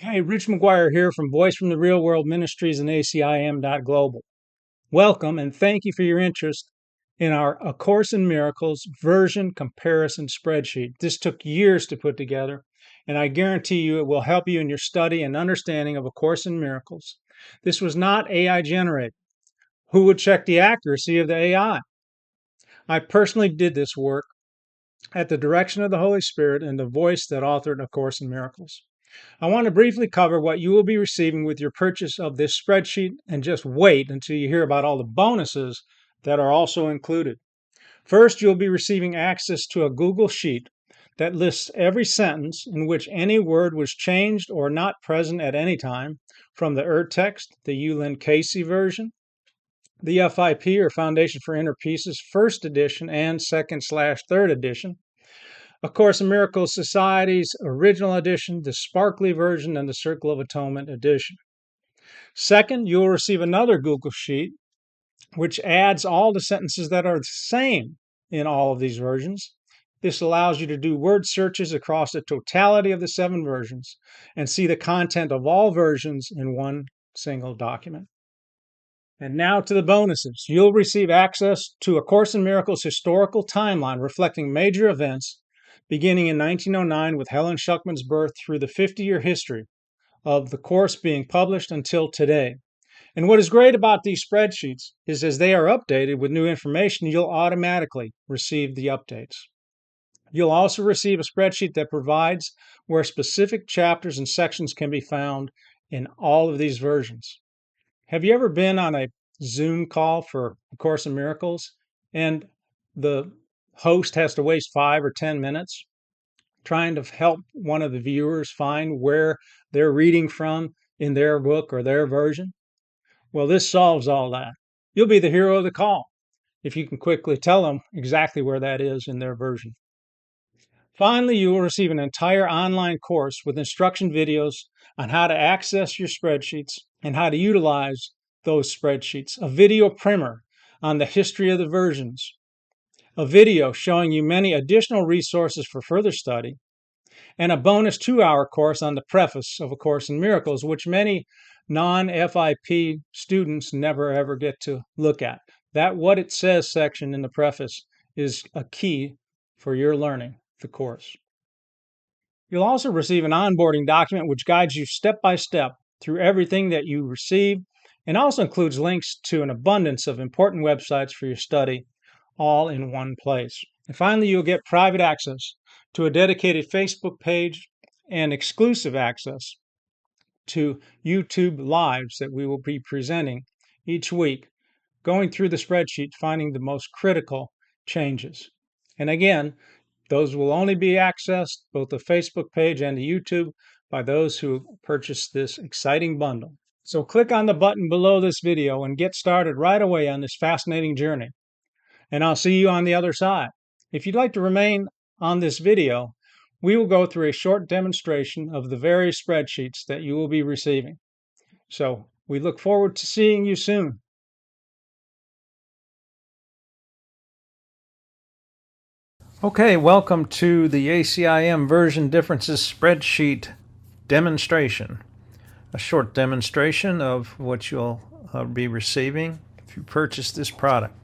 Hey, Rich McGuire here from Voice from the Real World Ministries and ACIM.global. Welcome and thank you for your interest in our A Course in Miracles version comparison spreadsheet. This took years to put together, and I guarantee you it will help you in your study and understanding of A Course in Miracles. This was not AI generated. Who would check the accuracy of the AI? I personally did this work at the direction of the Holy Spirit and the voice that authored A Course in Miracles. I want to briefly cover what you will be receiving with your purchase of this spreadsheet and just wait until you hear about all the bonuses that are also included. First, you'll be receiving access to a Google Sheet that lists every sentence in which any word was changed or not present at any time from the text, the Ulin Casey version, the FIP or Foundation for Inner Peace's first edition and second/third edition, A Course in Miracles Society's original edition, the Sparkly version, and the Circle of Atonement edition. Second, you will receive another Google Sheet which adds all the sentences that are the same in all of these versions. This allows you to do word searches across the totality of the 7 versions and see the content of all versions in one single document. And now to the bonuses. You'll receive access to A Course in Miracles historical timeline reflecting major events beginning in 1909 with Helen Schuckman's birth through the 50-year history of the course being published until today. And what is great about these spreadsheets is as they are updated with new information, you'll automatically receive the updates. You'll also receive a spreadsheet that provides where specific chapters and sections can be found in all of these versions. Have you ever been on a Zoom call for A Course in Miracles and the host has to waste 5 or 10 minutes trying to help one of the viewers find where they're reading from in their book or their version? Well, this solves all that. You'll be the hero of the call if you can quickly tell them exactly where that is in their version. Finally, you will receive an entire online course with instruction videos on how to access your spreadsheets and how to utilize those spreadsheets, a video primer on the history of the versions, a video showing you many additional resources for further study, and a bonus 2-hour course on the preface of A Course in Miracles, which many non-FIP students never ever get to look at. That what it says section in the preface is a key for your learning the course. You'll also receive an onboarding document which guides you step by step through everything that you receive and also includes links to an abundance of important websites for your study, all in one place. And finally, you'll get private access to a dedicated Facebook page and exclusive access to YouTube lives that we will be presenting each week, going through the spreadsheet, finding the most critical changes. And again, those will only be accessed, both the Facebook page and the YouTube, by those who purchase this exciting bundle. So click on the button below this video and get started right away on this fascinating journey. And I'll see you on the other side. If you'd like to remain on this video, we will go through a short demonstration of the various spreadsheets that you will be receiving. So we look forward to seeing you soon. Okay, welcome to the ACIM version differences spreadsheet demonstration. A short demonstration of what you'll be receiving if you purchase this product.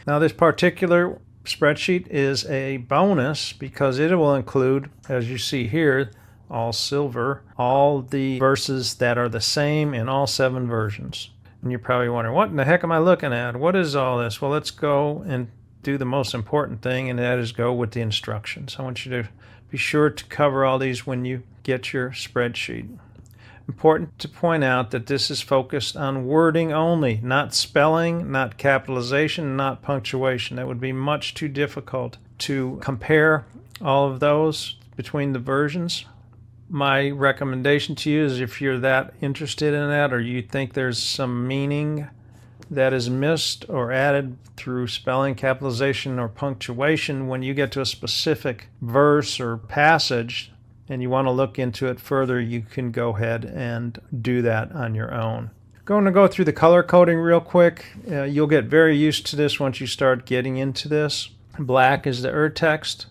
Now, this particular spreadsheet is a bonus because it will include, as you see here, all silver, all the verses that are the same in all 7 versions. And you're probably wondering, what in the heck am I looking at? What is all this? Well, let's go and do the most important thing, and that is go with the instructions. I want you to be sure to cover all these when you get your spreadsheet. Important to point out that this is focused on wording only, not spelling, not capitalization, not punctuation. That would be much too difficult to compare all of those between the versions. My recommendation to you is if you're that interested in that or you think there's some meaning that is missed or added through spelling, capitalization, or punctuation, when you get to a specific verse or passage and you want to look into it further, you can go ahead and do that on your own. Going to go through the color coding real quick. You'll get very used to this once you start getting into this. Black is the text.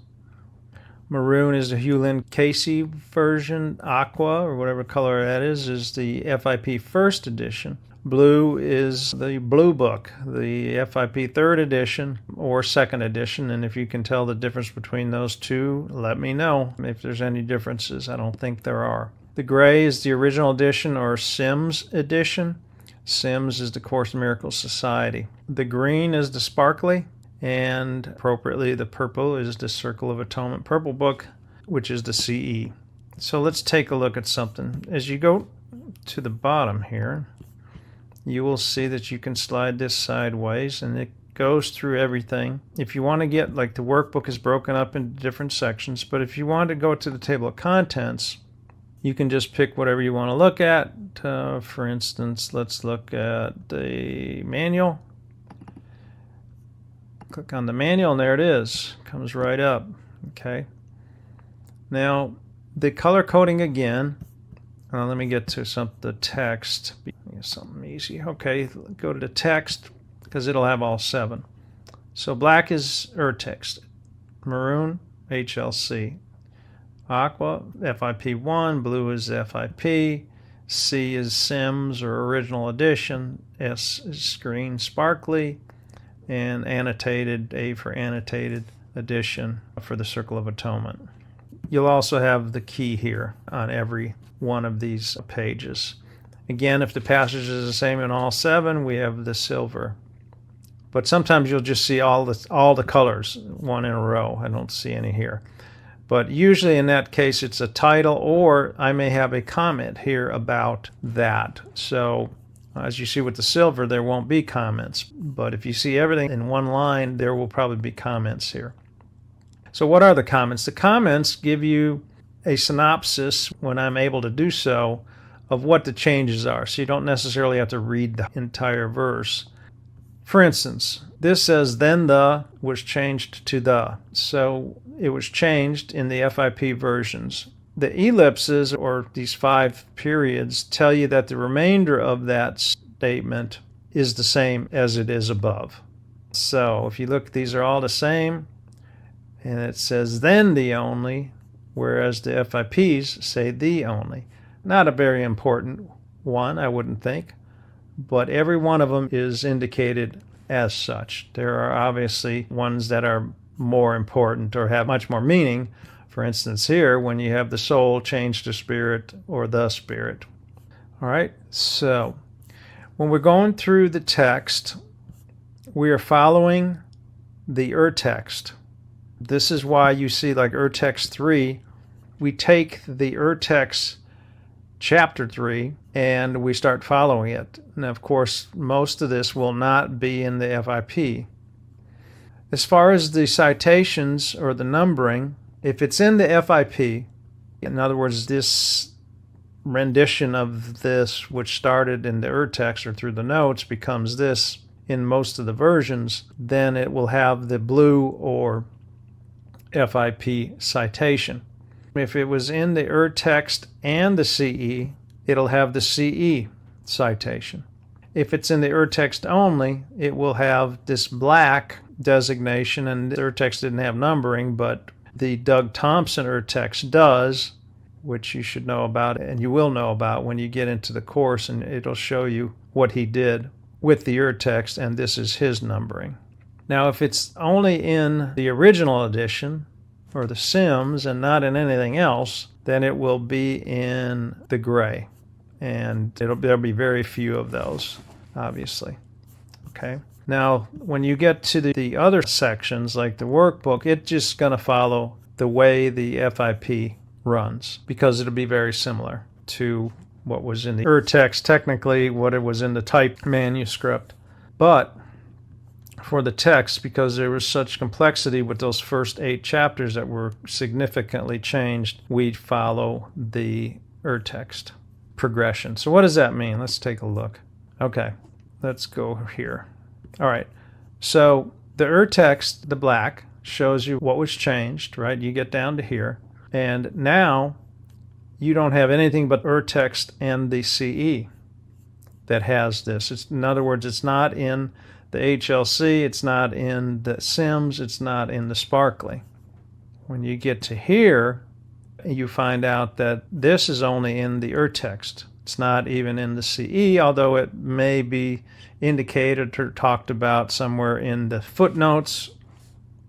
Maroon is the Hewlin Casey version. Aqua, or whatever color that is the FIP first edition. Blue is the Blue Book, the FIP third edition or second edition. And if you can tell the difference between those two, let me know if there's any differences. I don't think there are. The gray is the original edition or Sims edition. Sims is the Course in Miracles Society. The green is the Sparkly, and appropriately the purple is the Circle of Atonement Purple Book, which is the CE. So let's take a look at something. As you go to the bottom here, you will see that you can slide this sideways and it goes through everything. If you want to get, like, the workbook is broken up into different sections, but if you want to go to the table of contents, you can just pick whatever you want to look at. For instance, let's look at the manual. Click on the manual and there it is. Comes right up. Okay. Now, the color coding again. Let me get to the text. Something easy. Okay, go to the text because it'll have all 7. So black is text. Maroon, HLC. Aqua, FIP1. Blue is FIP. C is Sims or Original Edition. S is Green Sparkly. And annotated, A for Annotated Edition for the Circle of Atonement. You'll also have the key here on every one of these pages. Again, if the passage is the same in all 7, we have the silver. But sometimes you'll just see all the colors, one in a row. I don't see any here. But usually in that case, it's a title, or I may have a comment here about that. So as you see with the silver, there won't be comments. But if you see everything in one line, there will probably be comments here. So what are the comments? The comments give you a synopsis, when I'm able to do so, of what the changes are. So you don't necessarily have to read the entire verse. For instance, this says, then the was changed to the. So it was changed in the FIP versions. The ellipses, or these 5 periods, tell you that the remainder of that statement is the same as it is above. So if you look, these are all the same. And it says then the only, whereas the FIPs say the only. Not a very important one, I wouldn't think, but every one of them is indicated as such. There are obviously ones that are more important or have much more meaning. For instance, here, when you have the soul changed to spirit or the spirit. All right, so when we're going through the text, we are following the text. This is why you see, like, text 3, we take the text chapter 3 and we start following it. And of course, most of this will not be in the FIP. As far as the citations or the numbering, if it's in the FIP, in other words, this rendition of this, which started in the text or through the notes, becomes this in most of the versions, then it will have the blue or FIP citation. If it was in the text and the CE, it'll have the CE citation. If it's in the text only, it will have this black designation, and the text didn't have numbering, but the Doug Thompson text does, which you should know about, and you will know about when you get into the course, and it'll show you what he did with the text, and this is his numbering. Now, if it's only in the original edition, or the Sims, and not in anything else, then it will be in the gray. And there'll be very few of those, obviously. Okay. Now, when you get to the other sections, like the workbook, it's just going to follow the way the FIP runs, because it'll be very similar to what was in the text, technically what it was in the typed manuscript. But for the text, because there was such complexity with those first 8 chapters that were significantly changed, we follow the text progression. So what does that mean? Let's take a look. Okay, let's go here. All right, so the text, the black, shows you what was changed, right? You get down to here, and now you don't have anything but text and the CE that has this. In other words, it's not in the HLC, it's not in the Sims, it's not in the Sparkly. When you get to here, you find out that this is only in the urtext. It's not even in the CE, although it may be indicated or talked about somewhere in the footnotes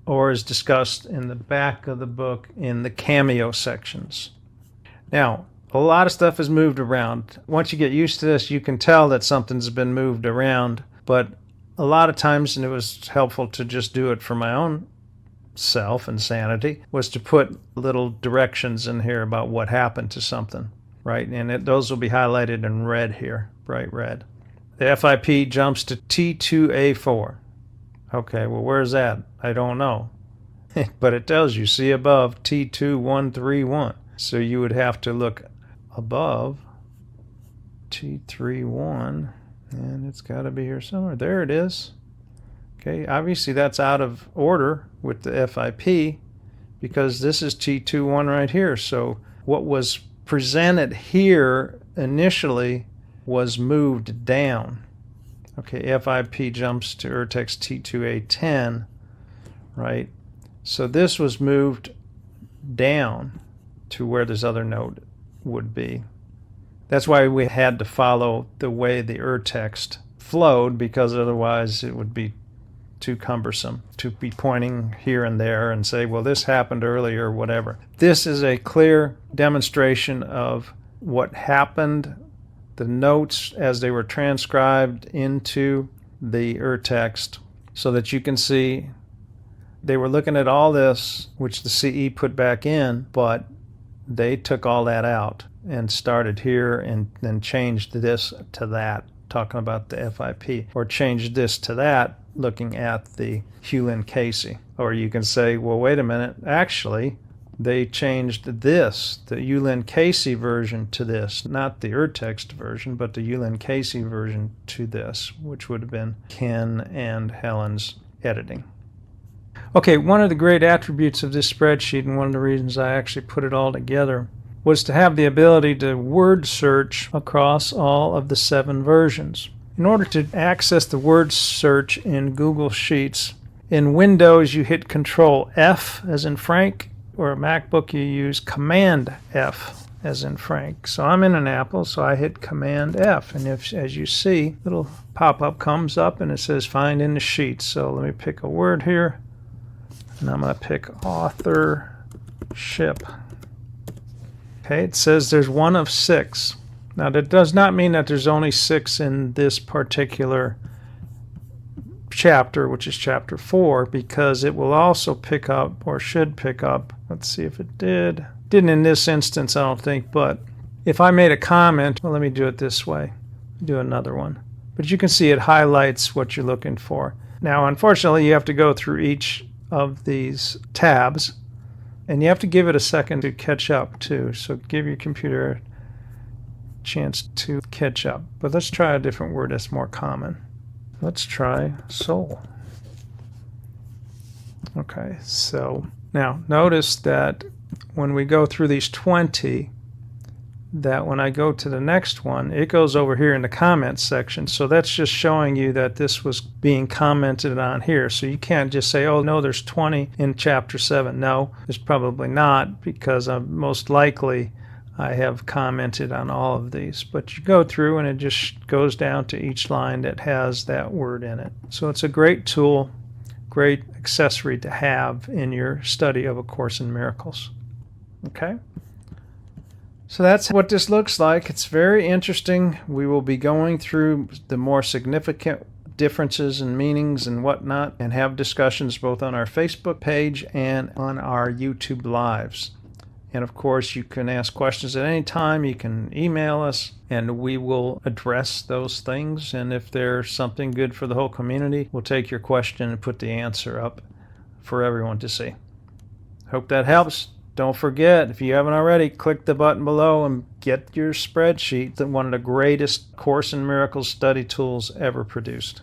or is discussed in the back of the book in the cameo sections. Now, a lot of stuff is moved around. Once you get used to this, you can tell that something's been moved around, but a lot of times, and it was helpful to just do it for my own self and sanity, was to put little directions in here about what happened to something, right? And those will be highlighted in red here, bright red. The FIP jumps to T2A4. Okay, well, where's that? I don't know. But it tells you, see above T2131. So you would have to look above T31, and it's got to be here somewhere. There it is. Okay, obviously that's out of order with the FIP because this is T21 right here. So what was presented here initially was moved down. Okay, FIP jumps to Urtext T2A10, right? So this was moved down to where this other note would be. That's why we had to follow the way the urtext flowed, because otherwise it would be too cumbersome to be pointing here and there and say, well, this happened earlier or whatever. This is a clear demonstration of what happened, the notes as they were transcribed into the urtext, so that you can see they were looking at all this, which the CE put back in, but they took all that out and started here and then changed this to that, talking about the FIP, or changed this to that, looking at the Hewlin-Casey. Or you can say, well, wait a minute, actually, they changed this, the Hewlin-Casey version to this, not the urtext version, but the Hewlin-Casey version to this, which would have been Ken and Helen's editing. Okay, one of the great attributes of this spreadsheet, and one of the reasons I actually put it all together, was to have the ability to word search across all of the 7 versions. In order to access the word search in Google Sheets, in Windows you hit Control F as in Frank, or a MacBook you use Command F as in Frank. So I'm in an Apple, so I hit Command F, and if, as you see, a little pop-up comes up and it says Find in the Sheets. So let me pick a word here, and I'm going to pick authorship. Okay, it says there's one of 6. Now that does not mean that there's only 6 in this particular chapter, which is chapter 4, because it will also pick up, or should pick up, let's see if it did. Didn't in this instance, I don't think, but if I made a comment, well, let me do it this way. Do another one. But you can see it highlights what you're looking for. Now, unfortunately, you have to go through each of these tabs, and you have to give it a second to catch up too. So give your computer a chance to catch up. But let's try a different word that's more common. Let's try soul. Okay, so now notice that when we go through these 20, that when I go to the next one, it goes over here in the comments section. So that's just showing you that this was being commented on here. So you can't just say, oh, no, there's 20 in chapter 7. No, there's probably not, because most likely I have commented on all of these. But you go through and it just goes down to each line that has that word in it. So it's a great tool, great accessory to have in your study of A Course in Miracles. Okay? So that's what this looks like. It's very interesting. We will be going through the more significant differences and meanings and whatnot, and have discussions both on our Facebook page and on our YouTube lives. And of course, you can ask questions at any time. You can email us, and we will address those things. And if there's something good for the whole community, we'll take your question and put the answer up for everyone to see. Hope that helps. Don't forget, if you haven't already, click the button below and get your spreadsheet, one of the greatest Course in Miracles study tools ever produced.